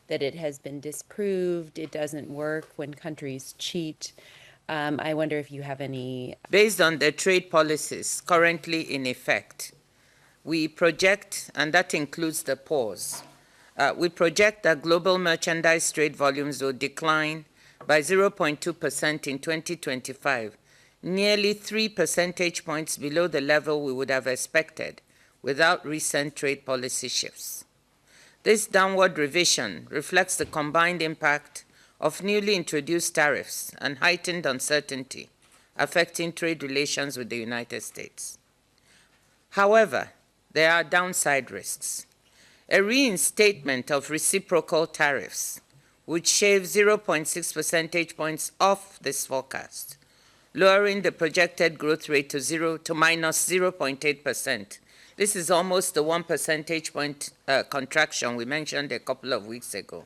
that it has been disproved, it doesn't work when countries cheat. I wonder if you have any... Based on the trade policies currently in effect, we project, and that includes the pause, we project that global merchandise trade volumes will decline by 0.2% in 2025, nearly 3 percentage points below the level we would have expected without recent trade policy shifts. This downward revision reflects the combined impact of newly introduced tariffs and heightened uncertainty affecting trade relations with the United States. However, there are downside risks. A reinstatement of reciprocal tariffs would shave 0.6 percentage points off this forecast, lowering the projected growth rate to minus 0.8%. This is almost the 1 percentage point contraction we mentioned a couple of weeks ago.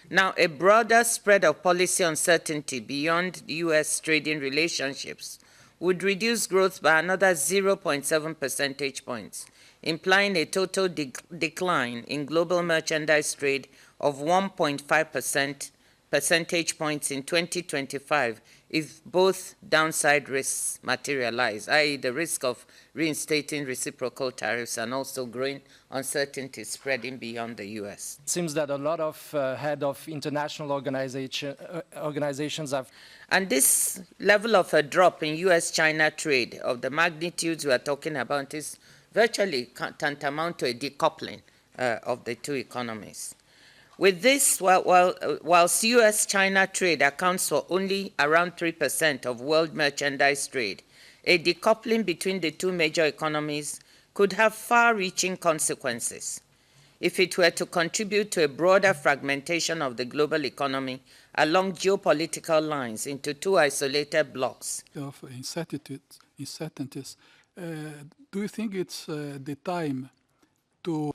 Now, a broader spread of policy uncertainty beyond U.S. trading relationships would reduce growth by another 0.7 percentage points, implying a total decline in global merchandise trade of 1.5 percentage points in 2025 if both downside risks materialize, i.e. the risk of reinstating reciprocal tariffs and also growing uncertainty spreading beyond the U.S. It seems that a lot of head of international organizations have... And this level of a drop in U.S.-China trade of the magnitudes we are talking about is virtually tantamount to a decoupling of the two economies. With this, whilst U.S.-China trade accounts for only around 3% of world merchandise trade, a decoupling between the two major economies could have far-reaching consequences if it were to contribute to a broader fragmentation of the global economy along geopolitical lines into two isolated blocks. Of uncertainties, do you think it's the time to...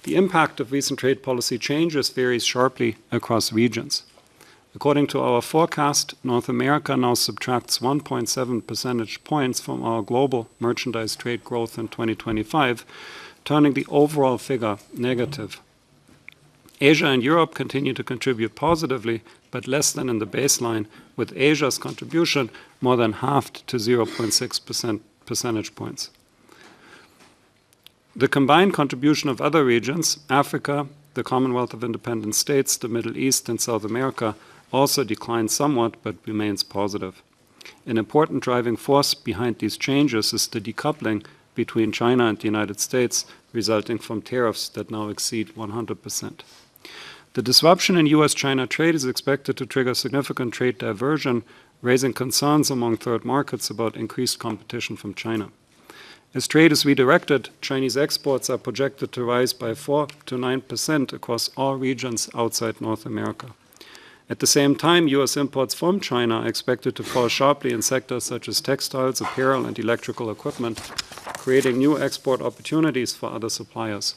The impact of recent trade policy changes varies sharply across regions. According to our forecast, North America now subtracts 1.7 percentage points from our global merchandise trade growth in 2025, turning the overall figure negative. Asia and Europe continue to contribute positively, but less than in the baseline, with Asia's contribution more than halved to 0.6 percentage points. The combined contribution of other regions, Africa, the Commonwealth of Independent States, the Middle East, and South America, also declined somewhat but remains positive. An important driving force behind these changes is the decoupling between China and the United States, resulting from tariffs that now exceed 100%. The disruption in US-China trade is expected to trigger significant trade diversion, raising concerns among third markets about increased competition from China. As trade is redirected, Chinese exports are projected to rise by 4 to 9% across all regions outside North America. At the same time, US imports from China are expected to fall sharply in sectors such as textiles, apparel, and electrical equipment, creating new export opportunities for other suppliers.